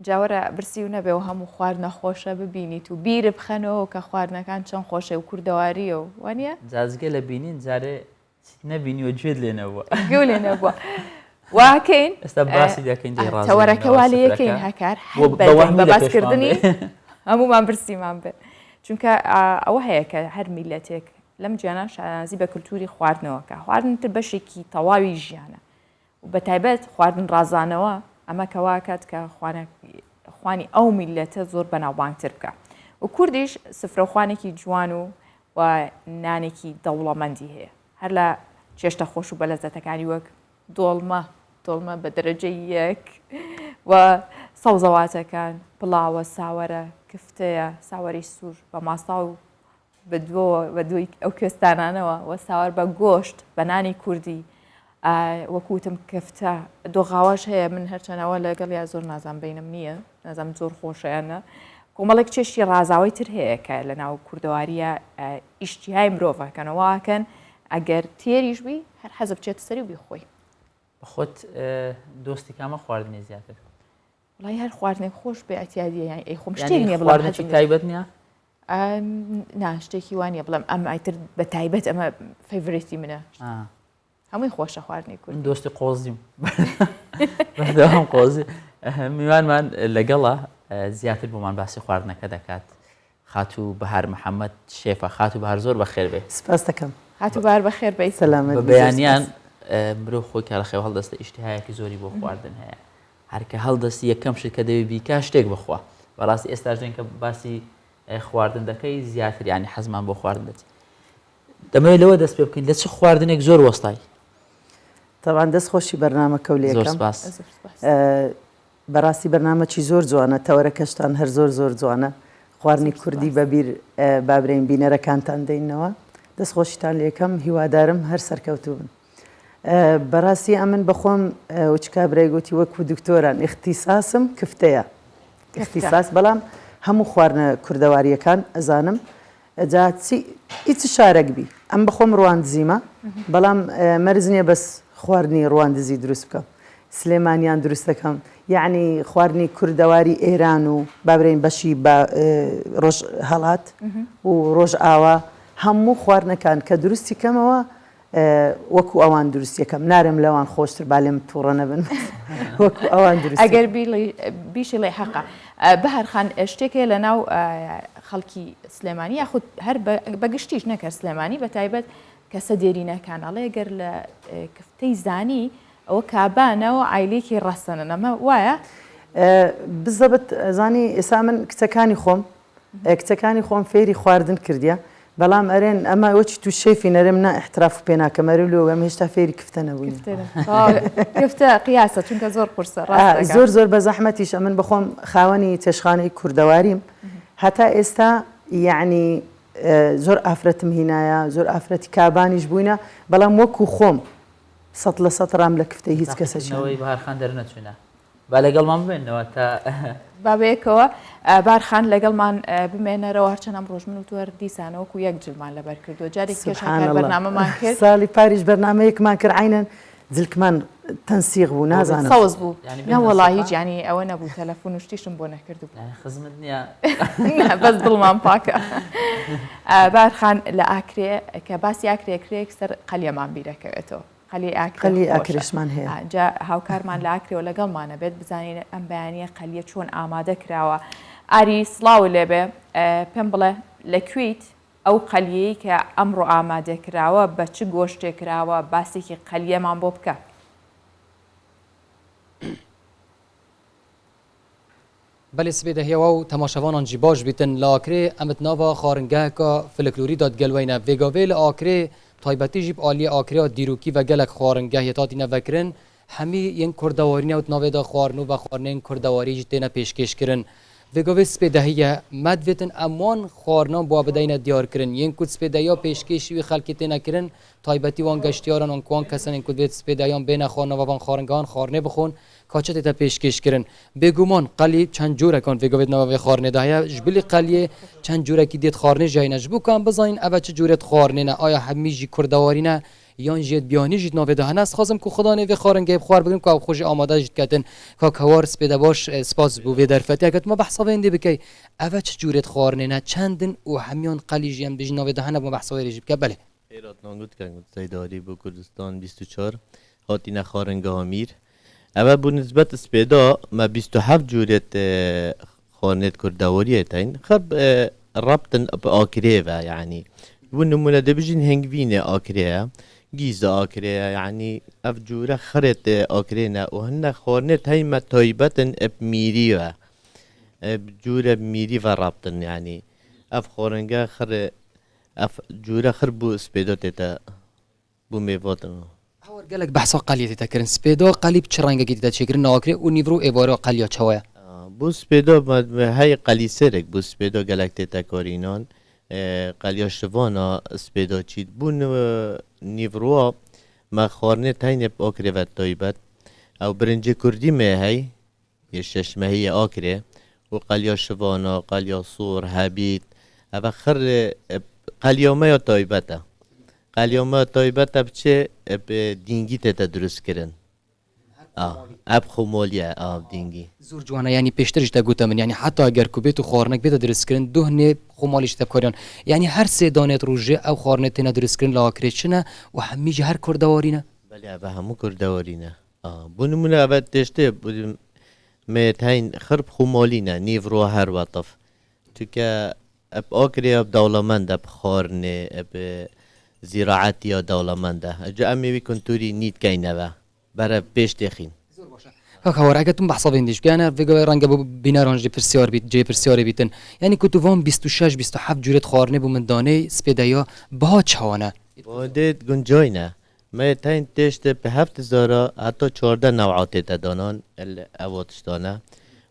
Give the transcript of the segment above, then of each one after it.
جاوەرە برسی و نەبێ و هەموو خوارد نەخۆشە ببینیت و بیر بخەنەوە کە خواردنەکان چەند خۆشە و کوردەواریە و وانە جازگە لە بینین جارێ نەبینی و گوێت لێ نەبووە گوێ لێ نەبووە واکەین ئێستا باسی دەکەین تەوەرەکەوا لە یەکەین هەکار بە باسکردنی هەمومان برسیمان بێت چونکە ئەوە هەیە کە هەر میلەتێک لەم جیانە شانازی بە کولتوری خواردنەوەکە خواردنتر بەشێکی تەواوی ژیانە و بە تایبەت خواردن ڕازانەوە ئەمە کەواکات کە خوانی ئەو میلەتە زۆر بەناوبانگتر بکە و کوردیش سفرەخوانێکی جوان و نانێکی دەوڵەمەندی هەیە هەر لە چێشتە خۆش و بەلەزەتەکانی وەک دۆڵمە بە دەرەجە یەک و سەوزەواتەکان پڵاوە ساوەرە کفتەیە ساوەری سوور بە ماستا و بە دوی ئەو کوێستانانەوە و ساوەر بە گۆشت بە نانی کوردی وەکوتم کەفتە دۆغاواش هەیە من هەرچەنەوە لەگەڵ یا زۆر نازان بینم نییە نازام زۆر خۆشیانە کۆمەڵێک چێشتی ڕازاوی تر هەیە کە لە ناو کوردەواریە ئیشتیهای مرۆڤەکەنەوەکەن ئەگەر تێریش بی هەر حەزە بچێت سەری و بیخۆی بەخۆت دۆستی کامە خواردنی زیاتر وڵای هەر خواردنێک خۆش بێ ئەتیادیە یان ئەی خۆم شتێک نییە بڵێ تایبەت نییە نا شتێکی وانە بڵێم ئەم ئایتر بە تایبەت ئەمە فیڤریتی منە هەمووی خۆشە خواردنی کورد دۆستی قۆزیم بەردەوام قۆزی میوانمان لەگەڵە زیاتر بۆمان باسی خواردنەکە دەکات خاتوو بەهار محەممەد شێفە خاتوو بەهار زۆر بەخێر بێ سپاس دەکەم هاتوو بار بەخێر بێ سەلامەت بە بەیانیان مرۆڤ خۆی کارەخێو هەڵدەستە ئیشتیهایەکی زۆری بۆ خواردن هەیە هەرکە هەڵدەستی یەکەم شت کە دەوێت بیکا شتێک بخوا بەڕاستی ئێستاژێن کە باسی خواردن دەکەی زیاتر یانی حەزمان بۆ خواردن دەچێت دەمەوێت لەوە دەست پێ بکەین لە چ خواردنێک زۆر وەستای طبعا دەستخۆشی بەرنامەکە و لێکم بەڕاستی بەرنامەکی زۆر جوانە تەوەرەکەشتان هەر زۆر جوانە خواردنی کوردی بەبیر بابرین بینەرەکانتان دەینەوە دەستخۆشیتان لێکم هیوادارم هەر سەرکەوتوو بن بەڕاستی ئەمن بەخۆم وچکا برایگوتی وەکو دکتۆران اختصاسم کفتەیە اختصاس بەڵام هەموو خواردنە کوردەواریەکان ئەزانم جا هیچ شارێک بی ئەم بەخۆم ڕواندزیمە بەڵام مەرز نییە بەس خواردنی ڕواندزی دروست بکەم سلێمانیان دروست دەکەم یعنی خواردنی کوردەواری ئێران و بابرین بەشی بە ڕۆژ هەڵات و ڕۆژ ئاوا هەموو خواردنەکان کە دروستی کەمەوە وەکو ئەوان دروستیەکەم نارم لەوان خۆشتر بالێم تووڕە نەبن وەکو ئەوان دروست ئەگەر بیشی لێ حەقا بەهەرخان شتێکێ لە ناو خەڵکی سلێمانی یاخود هەر بەگشتیش نەکرد سلێمانی بە تایبەت کەسە دێرینەکان ئەڵێ ئەگەر لە کفتەی زانی ئەوە کابانەوە ئایلێکی ڕاستەنە ئەمە وایە بزەبت زانی ئێستا من کچەکانی خۆم فێری خواردن کردیە بەڵام ئەرێن ئەمە وەچی تو شێفی نەرم نا احتراف و پێ ناکەم ئەرێ لەوە ئەمە هێشتا فێری کفتە نەبووین کفتە قیاسە چونکە زۆر قورسە زۆر بە زەحمەتیش ئەمن بخۆم خاوەنی چێشخانەی کوردەواریم هەتا ئێستا یعنی زۆر ئافرەتم هینایە زۆر ئافرەتی کابانیش بووینە بەڵام وەکو خۆم 100% ڕام لە کفتەی هیچ کەسەچەوەی بەهارخان دەرنەچوونە با لەگەڵمان بێنەوە تا بابەیەکەوە بارخان لەگەڵمان بمێنەرەوە هەرچەند ئەم ڕۆژ من و تۆر دیسانەوەکو یەک جلمان لەبەر کردو جارێک کێشەکە بەرنامەمان کرد ساڵی پاریش بەرنامەیەکمان کرد عینەن جلکمان تەنسیق بوو نازانم سەوز بوو نەوەڵا هیچ ینی ئەوە نەبوو تەلەفۆن و شتیشم بۆ نەکردو خزمت نییە بەس دڵمان پاکە بارخان لە ئاکرێ کە باسی ئاکرێکرێک سەر قەلیەمان بیرەکەوێتەوە قەلی ئاکرێشمان هەیە جا هاوکارمان لە ئاکرێەوە لەگەڵمانە بێت بزانین ئەم بەیانیە قەلیە چۆن ئامادە کراوە ئاری سڵاو لێبێ پێم بڵێ لەکوێیت ئەو قەلیەی کە ئەمڕۆ ئامادە کراوە بە چ گۆشتێک کراوە باسێکی قەلیەمان بۆ بکە بەێ سبێ دەهێەوە و تەماشەوانانجی باش بیتن لە ئاکرێ ئەمت ناوە خارنگەکە فلکلوری دادگەلوەینە vێگاوێ لە ئاکرێ تایبەتی جیب عالی ئاکرێ دیروکی و گەلک خارنگە هێتاتی نەڤەکردن هەمی یەن کوردەوارینە و ناوێدا خواردن و بە خواردنین کوردەواریژ تێنە پێشکەشکردن vێگاوێ سپێدەهەیە مەدوێتن ئەمان خواردنان بۆ بدەینە دیارکردن یەن کود سپێدەیا پێشکەشی وی خەڵکی تێنەکردن تایبەتی وان گەشتیاران وان کوان کەسن کودێت سپێدەیان بێنە خواردنەوە وان خارنگان خواردنێ بخۆن کاچێتە پێشکەشکردن بێگومان قەلی چەند جۆرەکان vێگاوێتنەوە vê خواردنێدا هەیە ji bilî qeliyê çend cûrekî dêt xwarinê jayîne ji bo kan bizanîn ev çi cûret xwarinê ne aya hemî jî kurdewarî ne یان جیت بیانی جیت ناوده هناس خازم کو خدا نوی خارنگه بخوار بگم که خوش آماده جیت کتن که کوار سپیده باش سپاس بو به درفتی اگه ما بحثا وندی بکی اوه چه جورت خارنه نه چندن و همیان قلیجیم بج ناوده هنا ما بحثا ویری جیب که بله ایراد نانگوت کنگوت زیداری بو کردستان 24 هاتینا خارنگه امیر اما بالنسبة سبيدا ما 27 جورة خانات كرداورية تين خب ربطن بآكريفا يعني ونمونا دبجين هنجفينة آكريا جيزة آكريا يعني اف جورة خرط آكرينا وهن خانات هاي ما طيبتن بميريوا بجورة بميريوا ربطن يعني اف خارنجا خر اف جورة خربو سبيدا تتا بو ميفاتن هور قالك بحثا قلية تكرن سبيدا قليب چرانگه جديدة تشكرن ناكري و نيفرو ايوارو قليا چوايا بو سپیدا هاي قلی سرک بو سپیدا گلک تیتا کارینان قلیا شوانا سپیدا چید بو نیوروا ما خارنه تاین آکره و تایبت او برنج کردی مه هاي یشش مهی آکره و قلیا شوانا قلیا صور حبید او خر قلیا ما تایبته قلیا ما تایبته بچه دینگی تیتا درست کرن اب خموليا دينجي زور جوانا يعني پیشترش تا گوتا من يعني حتى اگر كوبيت و خارنك بيتا درس كرن دهنه خمالش تا بكاريان يعني هر سه دانت روجه او خارنه تنا درس كرن لاكريشنا و هميج هر كردوارينا بله ابا همو كردوارينا بونمونا ابا تشته متين خرب خمالينا نيفرو هر وطف تكا اب اكري اب دولمند اب خارنه اب زراعتي يا دولمند جا امي بيكون توري نيت كاينه برا پیش دخین هاك هور اگه تون بحثا ویندیش گانه ویگو رنگ بو بیناران جی پرسیار بیت جی پرسیار بیتن یعنی کتو وام 26 27 جورت خارنه بو من دانه سپیدایا با چوانه بودت گنجاینه ما تاین تشت به 7000 حتی 14 نوعات دانان اواتش دانه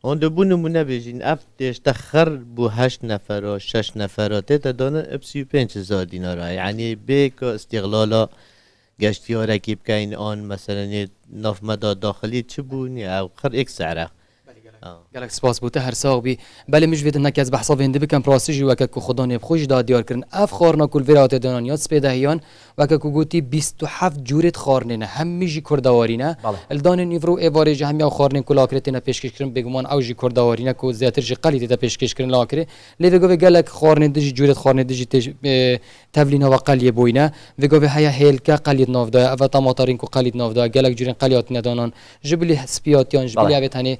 اون دو بو نمونه بجین اف تشت خر بو 8 نفر و 6 نفرات دانان اب 35000 دینار یعنی بیک استقلالا گشتی ها رکیب که این آن مثلا ناف مداد داخلی چه بونی او خر ایک سعره گلک سپاس بوده هر ساق بی بله مش ویدن نکی از بحثا وینده بکن پراسیجی وکه که خدا نیب خوش داد دیار کرن اف خارنا کل ویرات دانان یاد سپیده هیان وکه که گوتی 27 جورت خارنینه هم میجی کردوارینه الدان نیورو ایواری جه همی او خارنین کل آکرتینا پیشکش کرن بگمان او جی کردوارینه که زیادتر جی قلیتی تا پیشکش کرن لاکره لیوگو گلک خارنین دجی جورت خارنین دجی تبلینا و قلیه بوینه وگو هیا هیلکا قلیت نافدا او تماتارین کو قلیت نافدا گلک جورین قلیات ندانان جبلی سپیاتیان جبلی اوت هنی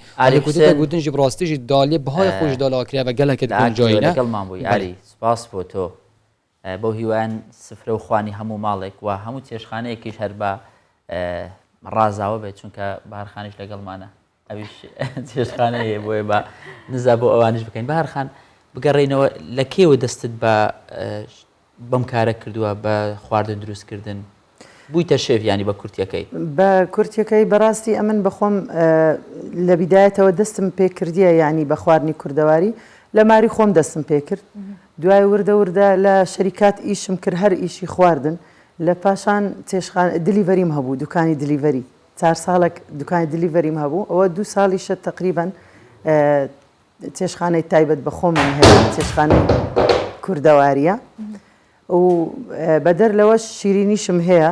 گوتن جب راستی جی دالی بهای خوش دال آکریه و گلک گنجاینه گل من بوی علی سپاس بو تو بو هیوان سفره و خوانی همو مالک و همو تیشخانه کیش هر با رازاوه بید چون که بهرخانش لگل مانه اویش تیشخانه بوی با نزابو اوانش بکن بهرخان بگرینو لکی و دستت با بمکاره کردووە بە خواردن دروست کردن بوویتە شێف ینی بە کورتیەکەی بە کورتیەکەی بەڕاستی ئەمن بەخۆم لە بیدایەتەوە دەستم پێ کردیە یعنی بە خواردنی کوردەواری لە ماری خۆم دەستم پێ کرد دوای وردە وردە لە شەریکات ئیشم کرد هەر ئیشی خواردن لە پاشان دلیڤەریم هەبوو دوکانی دلیڤەری 4 ساڵێک دوکانی دلیڤەریم هەبوو ئەوە 2 ساڵیشە تقریبان چێشخانەی تایبەت بە خۆمم هەیە چێشخانەی کوردەواریە و بەدەر لەوە شیرینیشم هەیە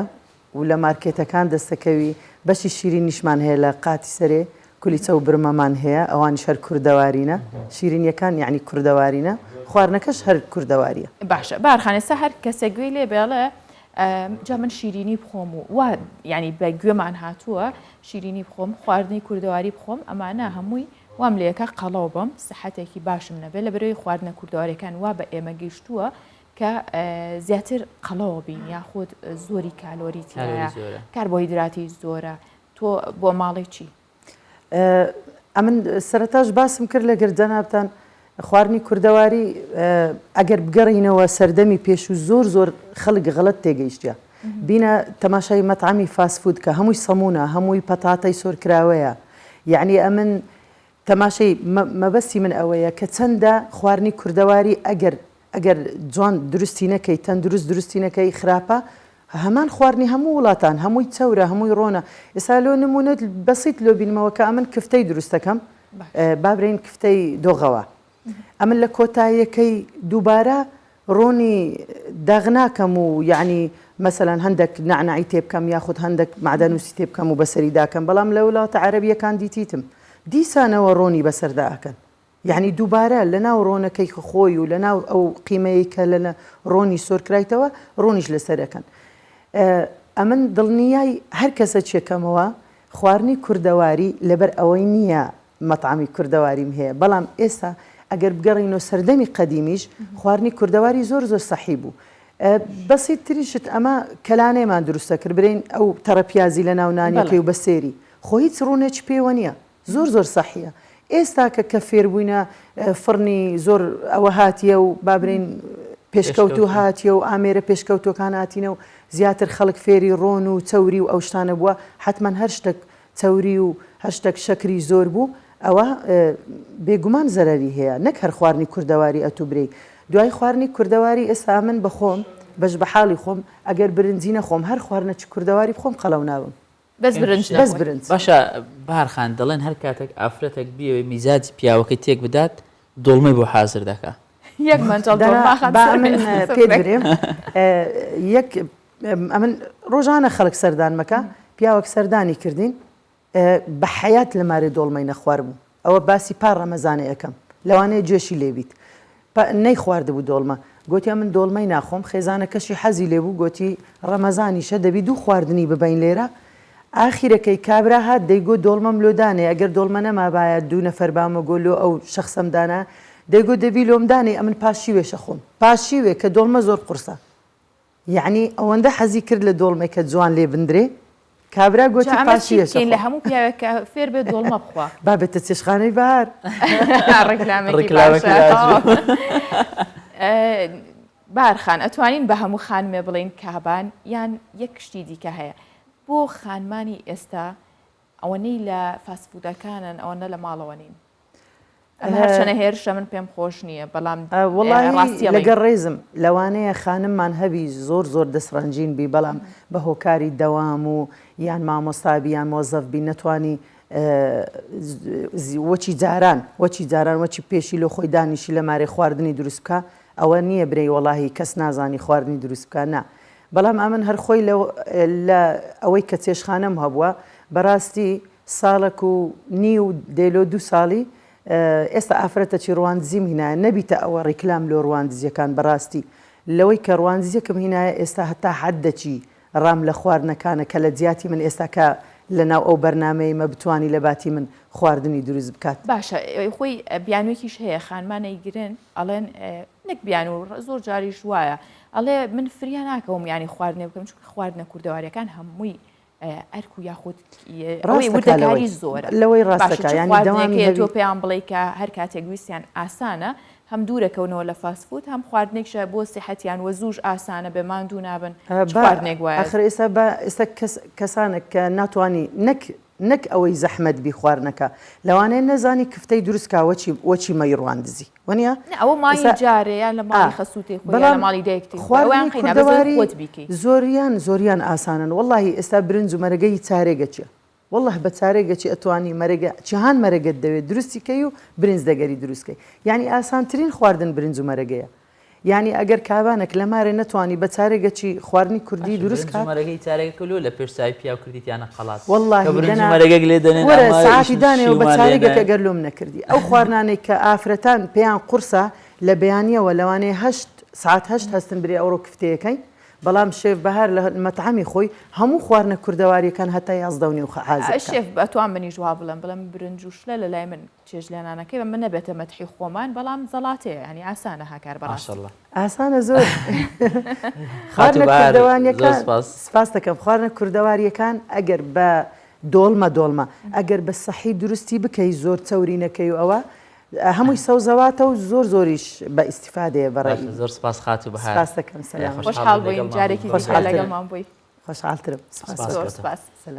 و لە مارکێتەکان دەستەکەوی بەشی شیرینیشمان هەیە لە قاتی سەرێ کولیچە و برمەمان هەیە ئەوانیش هەر کوردەوارینە شیرینیەکان یعنی کوردەوارینە خواردنەکەش هەر کوردەواریە باشە بارخانێستا هەر کەسێک گوێی لێ بێڵێ جا من شیرینی بخۆم و ینی بە گوێمان هاتووە شیرینی بخۆم خواردنی کوردەواری بخۆم ئەمانە هەمووی وام لێەکە قەڵەو بم سەحەتێکی باشم نەبێت لە بەرەوەی خواردنە کوردەوارەکان وا بە ئێمە گەیشتووە کە زیاتر قەڵەوە بین یاخود زۆری کالۆریتی هەیە کاربۆهیدراتی زۆرە تۆ بۆ ماڵی چی؟ ئەمن سەرەتاش باسم کرد لە گردەنابتان خواردنی کوردەواری ئەگەر بگەڕینەوە سەردەمی پێش و زۆر خەڵک غەڵەت تێگەیشتە بینە تەماشای مەتعامی فاسفود کە هەمووی سەمونە هەمووی پەتاتەی سۆرکراوەیە یعنی ئەمن تەماشای مەبەستی من ئەوەیە کە چەندە خواردنی کوردەواری ئەگەر جوان درستی نەکەی تەندروست درستی نەکەی خراپە هەمان خواردنی هەموو وڵاتان هەمووی چەورە هەمووی ڕۆنە ئێستا لۆ نمونەت بەسیت لۆ بینمەوە کە ئەمن کفتەی دروستەکەم بابرین کفتەی دۆغەوە ئەمن لە کۆتاییەکەی دووبارە ڕۆنی داغناکەم و یعنی مثلا هەندێک نعنعی تێ بکەم یاخود هەندێک معدەنووسی تێ بکەم و بەسەری داکەم بەڵام لە وڵاتە عەرەبیەکان دیتیتم دیسانەوە ڕۆنی بەسەردا ئەکەن یعنی دووبارە لەناو ڕۆنەکەی خۆی و لەناو ئەو قیمەیە کە لە ڕۆنی سۆرکرایتەوە ڕۆنیش لەسەرەکەن ئەمن دڵنیای هەر کەسە چێکەمەوە خواردنی کوردەواری لەبەر ئەوەی نییە مەطعمی کوردەواریم هەیە بەڵام ئێستا ئەگەر بگەڕینەوە سەردەمی قەدیمیش خواردنی کوردەواری زۆر زۆر سەحی بوو بەسیت تریشت ئەمە کەلانەیەمان دروستە کرد برین ئەو تەڕەپیازی لە ناو نانیەکەی و بەسێری خۆ هیچ ڕوونێک پێوە نییە زۆر زۆر سەحیە ئێستا کە فێربووینە فڕنی زۆر ئەوە هاتیە و بابرین پێشکەوت و هاتیە و ئامێرە پێشکەوتەکان هاتینە و زیاتر خەڵک فێری ڕۆن و چەوری و ئەو شتانە بووە حتمما هەر شتێک چەوری و هەر شتێک شەکری زۆر بوو ئەوە بێگومان زەرەری هەیە نەک هەر خواردنی کوردەواری ئەتوبرەی دوای خواردنی کوردەواری ئێستا من بەخۆم بەش بە حاڵی خۆم ئەگەر برنجی نەخۆم هەر خواردنەی کوردەواری بخۆم قەڵەو ناوم بەس برنج باشە بارخان دەڵێن هەر کاتێک ئافرەتێک بیەوەی میزاج پیاوەکەی تێک بدات دڵمەی بۆ حازر دەکات یەک مەنجەڵ من پێ درێم ئەمن ڕۆژانە خەڵک سەردان مەکە پیاوەک سەردانی کردین بە حەیات لەمارێ دۆڵمەی نەخوار بوو ئەوە باسی پار ڕەمەزانێ یەکەم لەوانەیە گوێشی لێبیت نەی خواردبوو دۆڵمە گوتی من دۆڵمەی ناخۆم خێزانەکەشی حەزی لێبوو گوتی ڕەمەزانیشە دەبی دوو خواردنی ببین لێرە ئاخیرەکەی کابرا هات دەیگۆ دۆڵمەم لۆدانێ ئەگەر دۆڵمە نەمابایە دوو نەفەر بامە گۆلۆ ئەو شەخصەمدانە دەیگۆ دەبی لۆمدانێ ئەمن پاشیوێشە خۆم پاشیوێ کە دۆڵمە زۆر قورسە یعنی ئەوەندە حەزی کرد لە دۆڵمەی کە جوان لێ بندرێ کابرا گوتی پاشیوێشە لە هەموو پیاوێکە فێر بێت دۆڵمە بخوا بابێتە چێشخانەی بەهار بارخان ئەتوانین بە هەموو خانمێ بڵین کابان یان یەک شتی دیکە هەیە بۆ خانمانی ئێستا ئەوەنەی لە فاسفودەکانن ئەوەنە لە ماڵەوە نین هەرچەنە هێرشە من پێم خۆش نییە بەڵام وڵی لەگەڕ ڕێزم لەوانەیە خانممان هەبی زۆر زۆر دەسڕەنجین بی بەڵام بە هۆکاری دەوام و یان مامۆستابی یان مۆزەف بی نەتوانی وەچی جاران وەچی پێشی لۆ خۆی دانیشی لە مارێ خواردنی دروست بکە ئەوە نییە برەی وەڵاهی کەس نازانی خواردنی دروست بکە نا بەڵام ئەمن هەر خۆی لە ئەوەی کە چێشخانەم هەبووە بەڕاستی ساڵێک و نی و دێلۆ 2 ساڵی ئێستا ئافرەتە چی ڕواندزیم هینایە نەبیتە ئەوە ڕیکلام لۆ ڕواندزیەکان بەڕاستی لەوەی کە ڕواندزیەکەم هینایە ئێستا هەتا حەددەچی ڕام لە خواردنەکانە کە لە جیاتی من ئێستا کە لەناو ئەو بەرنامەی مە بتوانی لە باتی من خواردنی دروست بکات باشە خۆی بیانوێکیش هەیە خانمانەی گرن ئەڵێن نەک بیان و زۆر جاریش وایە ئەڵێ من فریا ناکەم ینی خواردنێ بکەم چونکە خواردنە کوردەواریەکان هەمووی ئەرک و یاخود وردەکاری زۆرە لەوەی ڕاستەکە ینی دەوامێت تۆ پێیان بڵێ کە هەر کاتێک ویستیان ئاسانە هەم دوورەکەونەوە لە فاسفود هەم خواردنێکشە بۆ سیحەتیان وە زووش ئاسانە بە ماندوو نابن خواردنێک وایە ئەخر ئێستا کەسانێک کە ناتوانانی نەک ئەوەی زەحمەت بی خواردنەکە لەوانەیە نەزانی کفتەی دروستکە وەچی مەی ڕواندزی وەنیە ئەوە مای جارەیە لە ماڵی خەسووتی خۆیان لە ماڵی دایکتی زۆریان ئاسانن وەڵڵاهی ئێستا برنج و مەرەگەی چارێگە چیە والله بە چارێگەچی ئەتوانی مەرەگە چیهان مەرەگەت دەوێت دروستیکەی و برنج دەگەری دروستکەی یعنی ئاسانترین خواردن برنج و مەرەگەیە یعنی ئەگەر کابانێک لە مارێ نەتوانی بە چارێگەچی خواردنی کوردی دروست کات مەرەگەی چارێگەکەلو لە پێشساوی پیاو کردیتیانە خەڵات والله مەرەگەک لێ دەنێن ساعتی دانێەوە بە چارێگەکە گەر لۆم نەکردی ئەو خواردنانەی کە ئافرەتان پێیان قورسە لە بەیانیەوە لەوانەیە 8 ساعت 8 هەستن برێ ئەوڕۆ کفتەیەکەی بەڵام شێف بەهار لە مەتعەمی خۆی هەموو خواردنە کوردەواریەکان هەتا 11 و حازر شێف ئەتوان منی جواب بڵم برنج و شلە لەلای من چێژلێنانەکەی بە من نەبێتە مەتحی خۆمان بەڵام زەڵاتەیە ینی ئاسانە هاکار بەڕاست ئاسانە زۆر خواردنە کوردەوانیەکان سپاس دەکەم خواردنە کوردەواریەکان ئەگەر بە دۆڵمە ئەگەر بە سەحی دروستی بکەی زۆر چەوری نەکەی و ئەوە هەمووی سەوزەواتە و زۆر زۆریش بە ئیسیفادەیە بەڕێی زۆر سپاس خات و بەهار سپاس دەکەم سەلام خۆشحاڵ بووین جارێکی دیکە لەگەڵمان بووی خۆشحاڵترم زۆر سپاس